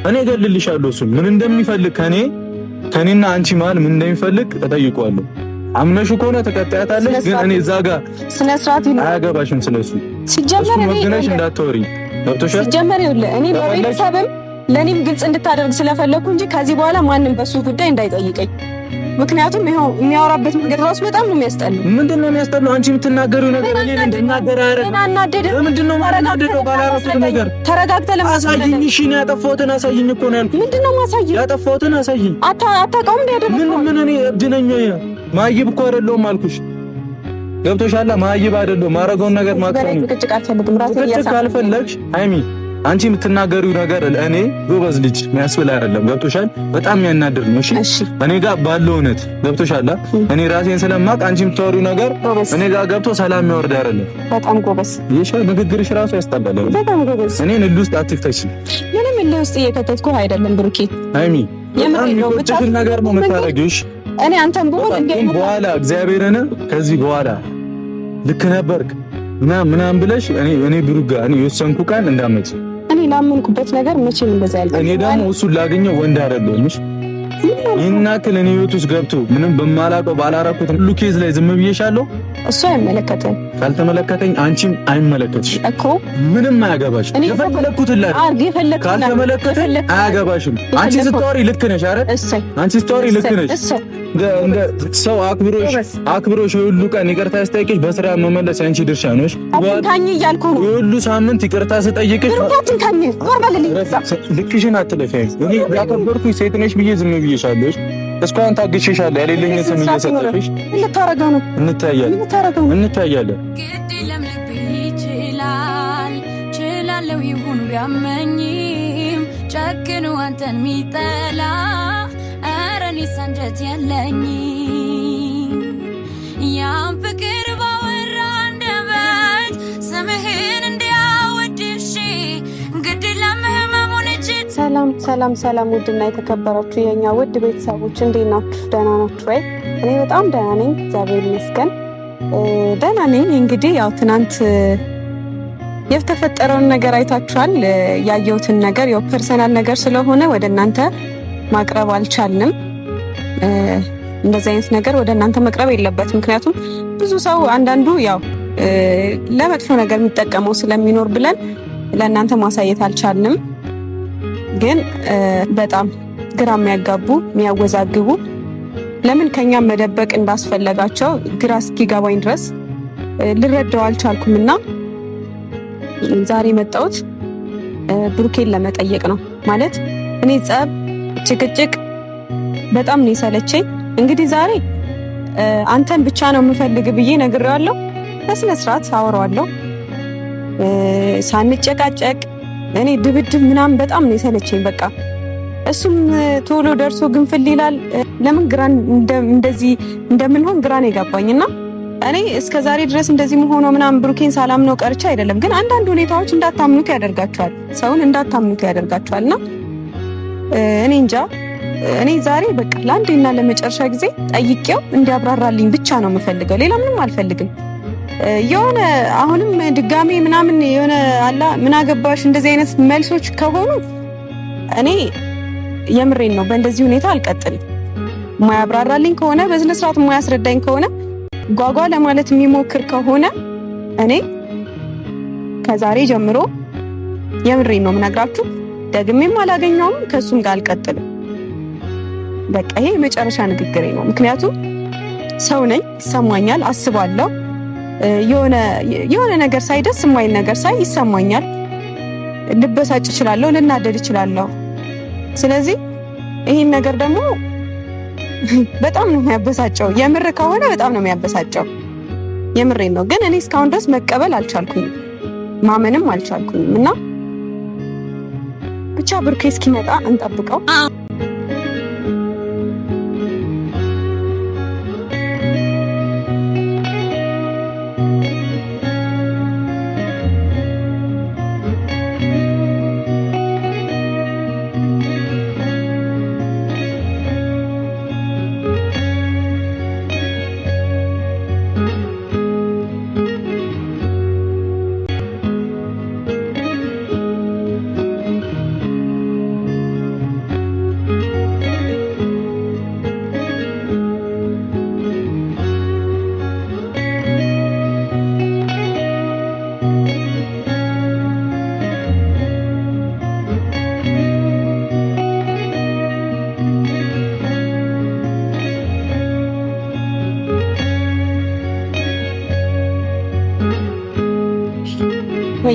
እኔ እገልልሻለሁ። እሱ ምን እንደሚፈልግ ከኔና አንቺ መሀል ምን እንደሚፈልግ ተጠይቀዋለሁ። አምነሹ ከሆነ ተቀጣያታለሽ። ግን እኔ እዛ ጋር ስነ ስርዓት አያገባሽም። ስለሱ ሲጀመር እኔ ወገነሽ እንዳትወሪ ገብቶሻል። ሲጀመር ይኸውልህ እኔ በቤተሰብም ለኔም ግልጽ እንድታደርግ ስለፈለኩ እንጂ ከዚህ በኋላ ማንንም በሱ ጉዳይ እንዳይጠይቀኝ። ምክንያቱም ይሄው የሚያወራበት መንገድ ራሱ በጣም ነው የሚያስጠላው። ምንድነው የሚያስጠላው? አንቺ የምትናገሪው ነገር እኔ እንድናገር አይደለም። ምንድነው ማረጋገጥ? ባላረፍኩት ነገር ተረጋግተህ ለማሳየኝ። እሺ ነው ያጠፋሁትን አሳየኝ እኮ ነው ያልኩት። ምንድነው ማሳየኝ? ያጠፋሁትን አሳየኝ። አታውቀውም እንደ ያደረኩት ምን እኔ እብድ ነኝ ወይ? ማይብ እኮ አይደለሁም አልኩሽ። ገብቶሻል? ማይብ አይደለሁም። ማረጋውን ነገር ማክሰኝ ጭቅጭቅ አልፈልግም። ራሴ ካልፈለግሽ ሃይሚ አንቺ የምትናገሪው ነገር እኔ ጎበዝ ልጅ የሚያስብል አይደለም። ገብቶሻል? በጣም የሚያናድር ነው። እሺ እኔ ጋር ባለው እውነት ገብቶሻል? እኔ ራሴን ስለማቅ አንቺ የምታወሪው ነገር እኔ ጋር ገብቶ ሰላም የሚያወርድ አይደለም። በጣም ጎበዝ ይሻ ንግግርሽ ራሱ ያስጠላል። በጣም ጎበዝ። እኔ ንል ውስጥ አትክተሽ። ምንም ንል ውስጥ እየከተትኩ አይደለም ብሩኬ። ሃይሚ በጣም የሚቆጭሽን ነገር ነው የምታረጊው። እኔ አንተም በኋላ እግዚአብሔርን ከዚህ በኋላ ልክ ነበርክ ምናምን ብለሽ እኔ ብሩክ ጋር እኔ የወሰንኩ ቃል እንዳመጪ እኔ ላመንኩበት ነገር መቼም እንደዛ ያልኩ። እኔ ደግሞ እሱን ላገኘው ወንድ አይደለሁም። እሺ ይሄን አክል እኔ ህይወት ውስጥ ገብቶ ምንም በማላውቀው ባላረኩት ሁሉ ኬዝ ላይ ዝም ብዬሻለሁ። እሱ አይመለከተኝ። ካልተመለከተኝ አንቺም አይመለከትሽ እኮ ምንም አያገባሽ። የፈለኩትን ላይ ካልተመለከተኝ አያገባሽም። አንቺ ስታወሪ ልክ ነሽ አይደል? አንቺ ስታወሪ ልክ ነሽ። እንደ ሰው አክብሮሽ ሁሉ ቀን ይቅርታ ስጠይቅሽ በስራ መመለስ አንቺ ድርሻ ነሽ። አትንካኝ እያልኩ ነው። ሁሉ ሳምንት ይቅርታ ስጠይቅሽ አትንካኝ። ልክሽን አትለፊኝ። እኔ ያከበርኩሽ ሴት ነሽ ብዬ ዝም ብዬሻለሁ። እስካሁን ታግሼሻለሁ። ያለልኝ ስም እየሰጠሽ እንታረጋው ነው። እንታያለን። ግድ ለምልብ ይችላል ችላለው ይሁን ቢያመኝም ጨክኑ አንተን ሚጠላ አረኒ ሰንጀት ያለኝ ያን ፍቅር ባወራ እንደበት ስምህን እንዲያወድሽ ግድ ለምህመሙን እጅ ሰላም ውድና የተከበራችሁ የኛ ውድ ቤተሰቦች እንዴት ናችሁ? ደህና ናችሁ ወይ? እኔ በጣም ደህና ነኝ፣ እግዚአብሔር ይመስገን ደህና ነኝ። እንግዲህ ያው ትናንት የተፈጠረውን ነገር አይታችኋል። ያየሁትን ነገር ያው ፐርሰናል ነገር ስለሆነ ወደ እናንተ ማቅረብ አልቻልንም። እንደዚህ አይነት ነገር ወደ እናንተ መቅረብ የለበትም። ምክንያቱም ብዙ ሰው አንዳንዱ ያው ለመጥፎ ነገር የሚጠቀመው ስለሚኖር ብለን ለእናንተ ማሳየት አልቻልንም። ግን በጣም ግራ የሚያጋቡ የሚያወዛግቡ ለምን ከኛም መደበቅ እንዳስፈለጋቸው ግራ እስኪገባኝ ድረስ ልረዳው አልቻልኩምና ዛሬ መጣሁት ብሩኬን ለመጠየቅ ነው። ማለት እኔ ጸብ፣ ጭቅጭቅ በጣም ነው የሰለቸኝ። እንግዲህ ዛሬ አንተን ብቻ ነው የምፈልግ ብዬ ነግሬዋለሁ። በስነ ስርዓት አወራዋለሁ ሳንጨቃጨቅ። እኔ ድብድብ ምናምን በጣም ነው የሰለቸኝ። በቃ እሱም ቶሎ ደርሶ ግንፍል ይላል። ለምን ግራ እንደዚህ እንደምንሆን ግራ ነው የገባኝና እኔ እስከ ዛሬ ድረስ እንደዚህ መሆኑ ምናምን ብሩኬን ሳላምነው ቀርቻ አይደለም። ግን አንዳንድ ሁኔታዎች እንዳታምኑት ያደርጋቸዋል፣ ሰውን እንዳታምኑት ያደርጋቸዋልና እኔ እንጃ። እኔ ዛሬ በቃ ለአንዴና ለመጨረሻ ጊዜ ጠይቄው እንዲያብራራልኝ ብቻ ነው የምፈልገው፣ ሌላ ምንም አልፈልግም። የሆነ አሁንም ድጋሜ ምናምን የሆነ አላ ምን አገባሽ እንደዚህ አይነት መልሶች ከሆኑ እኔ የምሬን ነው በእንደዚህ ሁኔታ አልቀጥልም። ማያብራራልኝ ከሆነ በስነ ስርዓት ማያስረዳኝ ከሆነ ጓጓ ለማለት የሚሞክር ከሆነ እኔ ከዛሬ ጀምሮ የምሬን ነው የምነግራችሁ፣ ደግሜም አላገኘውም፣ ከሱም ጋር አልቀጥልም። በቃ ይሄ የመጨረሻ ንግግሬ ነው። ምክንያቱም ሰው ነኝ፣ ይሰማኛል፣ አስባለሁ። የሆነ ነገር ሳይ ደስ የማይል ነገር ሳይ ይሰማኛል፣ ልበሳጭ እችላለሁ፣ ልናደድ እችላለሁ። ስለዚህ ይሄን ነገር ደግሞ በጣም ነው የሚያበሳጨው። የምር ከሆነ በጣም ነው የሚያበሳጨው። የምሬን ነው። ግን እኔ እስካሁን ድረስ መቀበል አልቻልኩኝም፣ ማመንም አልቻልኩኝም እና ብቻ ብሩኬ እስኪመጣ እንጠብቀው።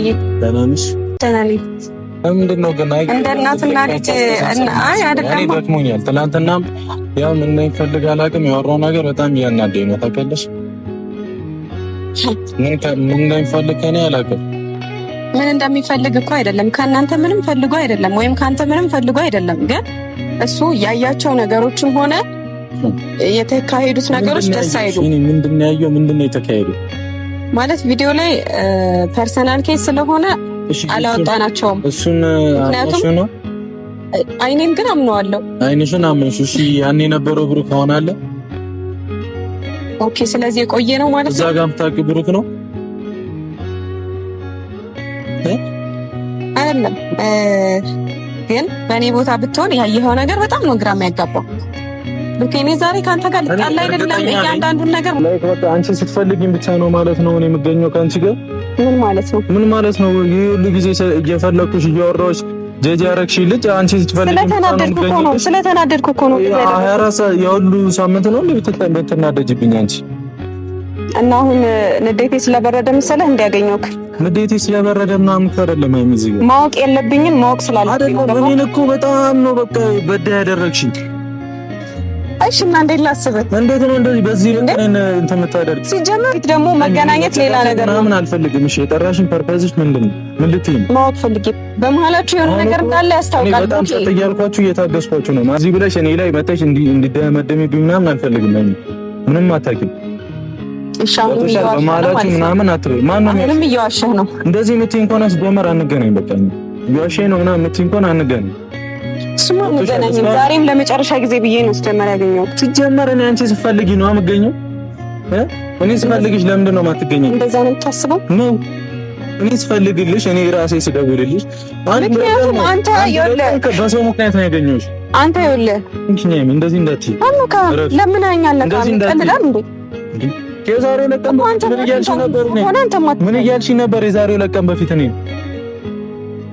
ወይ? ደህና ነሽ? ደህና ነኝ። ምንድን ነው ግን እንደ እናትና ልጅ አይ አይደለም። እኔ ደክሞኛል። ትናንትናም ያው ምን እንደሚፈልግ አላውቅም። ያወራው ነገር በጣም እያናደኝ ነው ታውቂያለሽ። ምን እንደሚፈልግ ከእኔ አላውቅም። ምን እንደሚፈልግ እኮ አይደለም ከእናንተ ምንም ፈልጎ አይደለም፣ ወይም ከአንተ ምንም ፈልጎ አይደለም። ግን እሱ ያያቸው ነገሮችም ሆነ የተካሄዱት ነገሮች ደስ አይሉ። ምንድን ነው ያየው? ምንድን ነው የተካሄደው? ማለት ቪዲዮ ላይ ፐርሰናል ኬስ ስለሆነ አላወጣናቸውም። እሱን ምክንያቱም ነው አይኔን ግን አምነዋለሁ። አይንሽን አመንሽ? እሺ ያኔ የነበረው ብሩክ ሆነ አለ። ኦኬ ስለዚህ የቆየ ነው ማለት ነው። እዛ ጋር የምታውቂው ብሩክ ነው አይደለም? ግን በእኔ ቦታ ብትሆን ያየኸው ነገር በጣም ነው ግራ የሚያጋባው። እኔ ዛሬ ካንተ ጋር ልጣላ አይደለም። እያንዳንዱን ነገር ላይክ በቃ አንቺ ስትፈልጊኝ ብቻ ነው ማለት ነው እኔ የምገኘው ካንቺ ጋር። ምን ማለት ነው? ምን ማለት ነው? ይሄ ሁሉ ጊዜ እየፈለኩሽ እያወራሁሽ ጄጄ አረግሽ ልጅ አንቺ ስትፈልጊኝ ስለተናደድኩ እኮ ነው። የሁሉ ሳምንት ነው እንዴ አንቺ? እና አሁን ንዴቴ ስለበረደ መሰለህ እንዲያገኘውክ? ንዴቴ ስለበረደ ምናምን አይደለም። አይምዚህ ማወቅ የለብኝም ማወቅ ስላለብኝ ነው። እኔን እኮ በጣም ነው በቃ በዳ ያደረግሽኝ። እሺ እና እንዴት ላስብህ? እንዴት ነው እንደዚህ በዚህ ልቀን እንትን የምታደርግ? ሲጀመር ደግሞ መገናኘት ሌላ ነገር ነው። ምን አልፈልግም። እሺ የጠራሽን ፐርፐዝሽ ምንድን ነው? ምን ልትይ ነው? ማወቅ ፈልጌ በመሀላችሁ የሆነ ነገር እንዳለ ያስታውቃል። በጣም እያልኳችሁ እየታገስኳችሁ ነው። እዚህ ብለሽ እኔ ላይ መተሽ እንዲደመደምብኝ ምናምን አልፈልግም። ምንም አታውቂም። እሺ አሁን በመሀላችሁ ምናምን አትበይ። ማንም ምንም እየዋሸህ ነው። እንደዚህ የምትይ እንኳን አስጀመር አንገናኝ። በቃ እየዋሸኝ ነው ምናምን የምትይ እንኳን አንገናኝ። እሱማ እንገናኝ። ዛሬም ለመጨረሻ ጊዜ ብዬ ነው ስትጀመር ያገኘሁት። ሲጀመር እኔ አንቺ ስትፈልጊ ነው የምገኘው። እኔ ስፈልግሽ ለምንድን ነው የማትገኘው? እንደዛ ነው የምታስበው ነው? እኔ ስፈልግልሽ እኔ ራሴ ስደውልልሽ ምክንያቱም አንተ ይኸውልህ በሰው ምክንያት ነው ያገኘሁሽ። አንተ ይኸውልህ እንኪኛም እንደዚህ እንዳትዪ አኑካ ለምን አኛለካ ቀልላል እንዴ? የዛሬው ለቀን ምን እያልሽ ነበር? ምን እያልሽ ነበር? የዛሬው ለቀን በፊት እኔ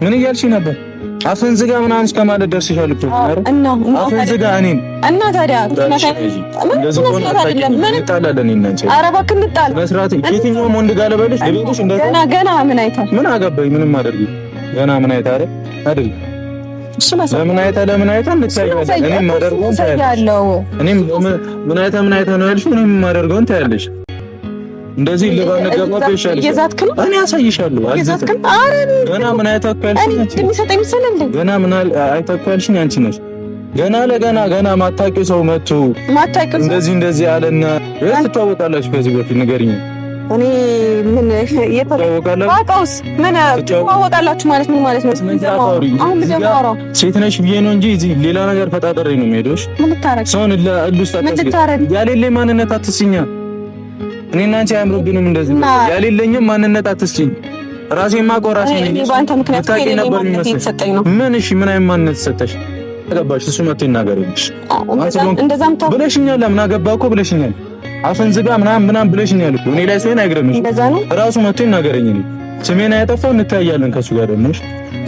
ምን እያልሽ ነበር? አፍን ዝጋ ምናምን እስከማለት ደርሰሻል እኮ እና አፍን ዝጋ እኔን እና ታዲያ የትኛውም ወንድ ጋር ልበልሽ ልበልሽ እንደዛ ገና ምን አይታ ምን አገባኝ? ምንም አደርግ ገና ምን አይታ አይደል? ለምን አይታ እንታያለን። እኔም ማደርገውን ታያለሽ። እኔም ምን አይታ ነው ያልሽው? እኔም ማደርገውን ታያለሽ። እንደዚህ ለባነገባ ይሻላል። እኔ አሳይሻለሁ። ገና ምን ገና ምን አይተካልሽኝ አንቺ ነሽ። ገና ለገና ገና ማታውቂው ሰው መጥቶ እንደዚህ አለና ትተዋወቃላችሁ። ከዚህ በፊት ንገሪኝ። እኔ ምን የተዋወቃላችሁ ምን ትተዋወቃላችሁ ማለት ምን ማለት ነው? አሁን ምንድነው? ሴት ነሽ ብዬ ነው እንጂ እዚህ ሌላ ነገር ፈጣጠሬ ነው የምሄደው። ምን ልታረግ ሰውን ያሌለኝ ማንነት አትስኛ። እኔና አንቺ አያምሩብንም። እንደዚህ ያሌለኝም ማንነት አትስጪኝ። ራሴን ማቆራሴ ነኝ። ታውቂ ነበር የሚመስለኝ። ምን እሺ ምን አይነት ማንነት ሰጠሽ? አገባሽ? እሱ መጥቶ ይናገርልሽ እንደዛም ብለሽኛል። ለምን አገባ እኮ ብለሽኛል። አፍን ዝጋ ምናምን ብለሽኛል እኮ እኔ ላይ ስለሆነ አይግረምሽ። ራሱ መጥቶ ይናገረኝ። እኔ ስሜን አያጠፋው እንታያለን ከሱ ጋር ደግሞ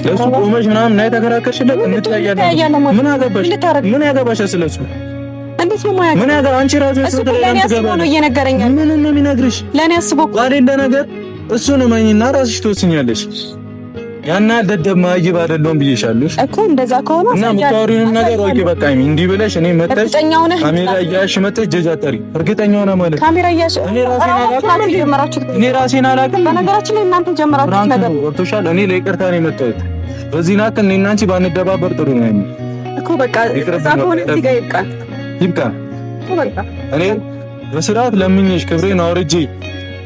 ለሱ ቆመሽ ምናምን ናይ ተከራከርሽለት እንታያለን። ምን አገባሽ? ምን ያገባሽ ስለሱ? እንዴት ነው ማያ? ምን ያገባ አንቺ ራሱ ለኔ አስቦ ነው እየነገረኝ። ምን ነው የሚነግርሽ? ለኔ አስቦ አይደለ ነገር እሱ ነው ማኝና ራስሽ ትወስኛለሽ። ያና ደደብ ማይብ አይደለም ብዬሻለሽ እኮ። እንደዛ ከሆነ እና ምታወሪውን ነገር ወቂ በቃ እንዲህ ብለሽ እኔ መጥተሽ ካሜራ ያያሽ መጥተሽ ጀጃጠሪ እርግጠኛው ነው ማለት ካሜራ ያያሽ እኔ ራሴን አላውቅም። በነገራችን ላይ እናንተ ጀመራችሁት ነገር ወጥቶሻል። እኔ ለይቅርታ ነው የመጣሁት። በዚህ ናክ እኔና አንቺ ባንደባበር ጥሩ ነው እኮ። በቃ እዛ ከሆነ እዚህ ጋር ይብቃ እኮ በቃ። እኔ በስርዓት ለምኜሽ ክብሬን አውርጄ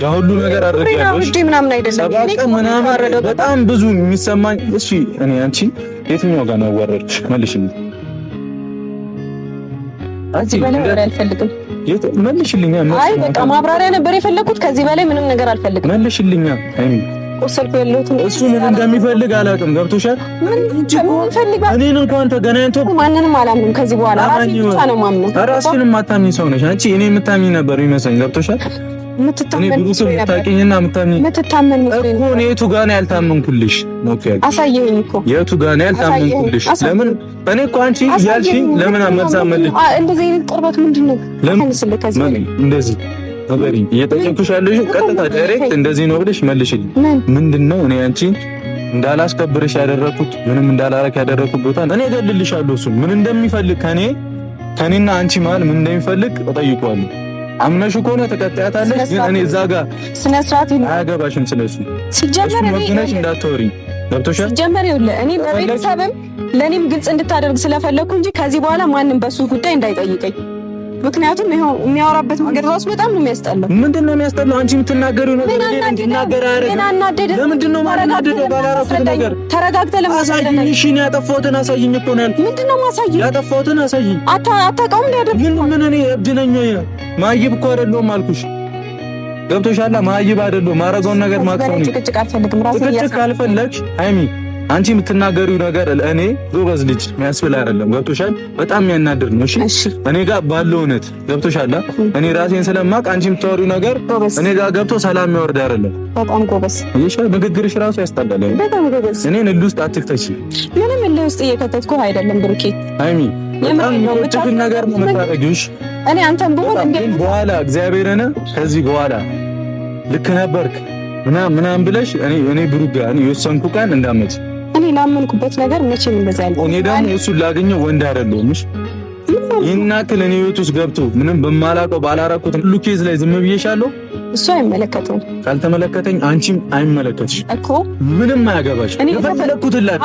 ያ ሁሉ ነገር አድርጋለሽ ምናምን አይደለም ምናምን በጣም ብዙ የሚሰማኝ። እሺ እኔ አንቺ የትኛው ጋር ነው ያዋረድሽ? መልሽልኝ። ከዚህ በላይ ማብራሪያ አልፈልግም። መልሽልኝ። አይ በቃ ማብራሪያ ነበር የፈለኩት። ከዚህ በላይ ምንም ነገር አልፈልግም። መልሽልኝ። አይሚ ወሰልኩ ያለሁት እሱ ምን እንደሚፈልግ አላውቅም። ገብቶሻል? እኔን እንኳን ተገናኝቶ ማንንም አላምንም ከዚህ በኋላ ራሴን ብቻ ነው የማምነው። ራስሽን የማታምኚ ሰው ነሽ አንቺ። እኔ የምታምኚ ነበር ይመስለኝ። ገብቶሻል? ምትታመን ብዙ ታውቂኝና ምትታመን እኮ እኔ የቱ ጋር ነው ያልታመንኩልሽ? ኦኬ አሳየኝ እኮ የቱ ጋር ነው ያልታመንኩልሽ? ለምን እኔ እኮ አንቺ ያልሽኝ ለምን አመልሳመልሽ? እንደዚህ አይነት ቅርበት ምንድነው? ለምን እንደዚህ ነገርኝ። እየጠየኩሽ ያለሽው ቀጥታ ዳይሬክት እንደዚህ ነው ብለሽ መልሽልኝ። ምንድነው እኔ አንቺን እንዳላስከብርሽ ያደረኩት ምንም እንዳላረክ ያደረኩት ቦታ እኔ እገልልሻለሁ። እሱ ምን እንደሚፈልግ ከኔና አንቺ መሀል ምን እንደሚፈልግ እጠይቀዋለሁ። አምነሽ ከሆነ ተቀጣያታለሽ። ግን እኔ እዛ ጋር ስነ ስርዓት አያገባሽም። ስለሱ ሲጀመር ወግነሽ እንዳትወሪ ገብቶሻል። ሲጀመር ይኸውልህ እኔ በቤተሰብም ለኔም ግልጽ እንድታደርግ ስለፈለኩ እንጂ ከዚህ በኋላ ማንም በሱ ጉዳይ እንዳይጠይቀኝ። ምክንያቱም ይሄው የሚያወራበት መንገድ ራሱ በጣም ነው የሚያስጠላው። ምንድነው የሚያስጠላው? አንቺ የምትናገሪው ነገር እንድናገር አያደርግም። ለምንድነው ማናደደው? ባላረኩት ነገር ተረጋግተህ ለማሳየኝ። እሺ ነው ያጠፋሁትን አሳይኝ እኮ ነው ያልኩት። ምንድነው ማሳየኝ? ያጠፋሁትን አሳይኝ። አታውቀውም ሊያደርግ ምን እኔ እብድ ነኝ? ማይብ እኮ አይደለሁም አልኩሽ። ገብቶሻል? ማይብ አይደለሁም። ማረጋውን ነገር ማክሰው ነው። ጭቅጭቅ አልፈልግም። ጭቅጭቅ ካልፈለግሽ ሃይሚ አንቺ የምትናገሪው ነገር እኔ ጎበዝ ልጅ የሚያስብል አይደለም። ገብቶሻል? በጣም የሚያናድር ነው። እሺ እኔ ጋር ባለው እውነት ገብቶሻል? እኔ ራሴን ስለማቅ አንቺ የምታወሪው ነገር እኔ ጋር ገብቶ ሰላም የሚያወርድ አይደለም። በጣም ጎበዝ እሺ። ንግግርሽ ራሱ ያስጠላል። በጣም ጎበዝ። እኔን እልህ ውስጥ አትክተሽ። ምንም እልህ ውስጥ እየከተትኩ አይደለም ብሩኬ። ሃይሚ በጣም የምትችል ነገር ነው የምታደርጊው። እኔ አንተም በኋላ እግዚአብሔርን ከዚህ በኋላ ልክ ነበርክ ምናምን ብለሽ እኔ ብሩክ ጋር የወሰንኩ ቀን እንዳመጭ እኔ ላመንኩበት ነገር መቼም እንደዛ ያለ እኔ ደግሞ እሱን ላገኘው ወንድ አይደለሁም። እሺ ይሄን አክል እኔ ህይወት ውስጥ ገብቶ ምንም በማላውቀው ባላረኩት ሁሉ ኬዝ ላይ ዝም ብዬሻለሁ። እሱ አይመለከተውም። ካልተመለከተኝ አንቺም አይመለከትሽ እኮ ምንም አያገባሽ። የፈለኩትላት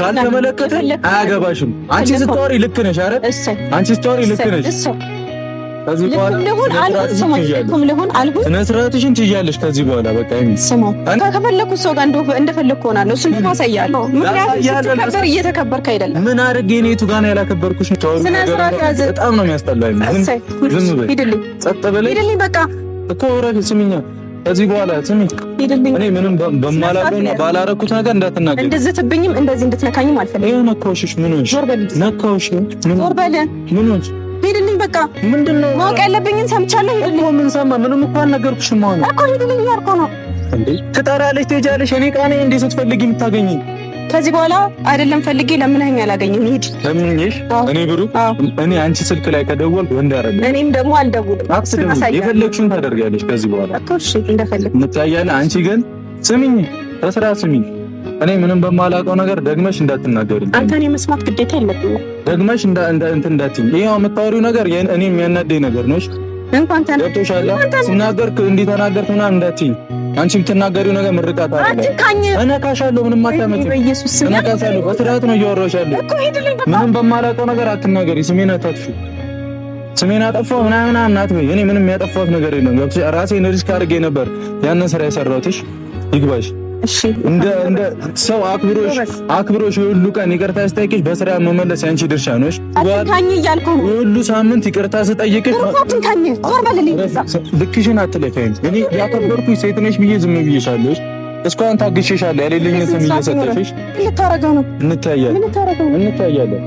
ካልተመለከተኝ አያገባሽም። አንቺ ስትወሪ ልክ ነሽ። አረ አንቺ ስትወሪ ልክ ነሽ። ከዚህ በኋላ ስነ ስርዓትሽን ትይዣለሽ። ከዚህ በኋላ በቃ ከፈለኩት ሰው ጋር እንደፈለኩ ሆናለሁ። እሱን ደግሞ አሳያለሁ። ምክንያቱም እየተከበርክ አይደለም። ምን አድርጌ እኔ የቱ ጋር ነው ያላከበርኩሽ? ስነ ስርዓት ያዘ። በጣም ነው የሚያስጠላኝ። ዝም በይ፣ ሂድልኝ፣ ጸጥ በለኝ፣ ሂድልኝ። በቃ እኮ ረፊ ስሚኛ፣ ከዚህ በኋላ ስሚ፣ ሂድልኝ። እኔ ምንም በማላውቀውና ባላረኩት ነገር እንዳትናገሪ። እንድትዝትብኝም እንደዚህ እንድትነካኝም አልፈልግም። ይሄ ነካውሽ። ምን ሆንሽ? ነካውሽ። ዞር በል። ምን ሆንሽ? ሂድልኝ። በቃ ምንድነው ማወቅ ያለብኝን ሰምቻለሁ። ሂድልኝ። ምን ሰማ? ምንም እኮ አልነገርኩሽም። ማለት እኮ ሂድልኝ ያልኩ ነው እንዴ። ትጠራለሽ፣ ትሄጃለሽ። እኔ ቃኔ እንዴት ስትፈልጊ የምታገኚኝ? ከዚህ በኋላ አይደለም ፈልጌ ለምንኸኝ አላገኝም። ሂድ። ለምንሽ? እኔ ብሩክ፣ እኔ አንቺ ስልክ ላይ ከደወልኩ ወንድ አይደለም። እኔም ደግሞ አልደውልም። የፈለግሽውን ታደርጊያለሽ ከዚህ በኋላ እኮ። እሺ እንደፈለግ እንታያለን። አንቺ ግን ስሚኝ፣ በስራ ስሚኝ። እኔ ምንም በማላውቀው ነገር ደግመሽ እንዳትናገሪ። አንተን የመስማት ግዴታ የለብኝም። ደግመሽ እንትን እንዳትይኝ። ይሄው የምታወሪው ነገር እኔ የሚያናደኝ ነገር ነው። እንኳን ተናገርኩሻል። ስናገር እንዲህ ተናገርኩ ምናምን እንዳትይኝ። አንቺ የምትናገሪው ነገር ምርቃት አይደለም። እነካሻለሁ። ምንም አታመጪም። በኢየሱስ ስም እነካሻለሁ። በስርዓት ነው እያወራሁሽ ያለው። ምንም በማላውቀው ነገር አትናገሪ። ስሜን አታጥፊ። ስሜን አጠፋሁ ምናምን አትበይ። እኔ ምንም ያጠፋሁት ነገር የለም። ራሴን ሪስክ አድርጌ ነበር ያንን ስራ የሰራሁትሽ። ይግባሽ። እሺ እንደ ሰው አክብሮሽ ሁሉ ቀን ይቅርታ ስጠይቅሽ በስራ መመለስ ያንቺ ድርሻ ነው። አትንካኝ እያልኩ ነው። ሁሉ ሳምንት ይቅርታ ስጠይቅሽ አትንካኝ። ዞር በልልኝ። ልክሽን አትለፈኝ። እኔ ያከበርኩሽ ሴት ነሽ ብዬ ዝም ብዬሻለሁ። እስካሁን ታግሼሻለሁ። ያለልኝን ስም እየሰጠሽሽ ልታረጋ ነው። እንታያለን።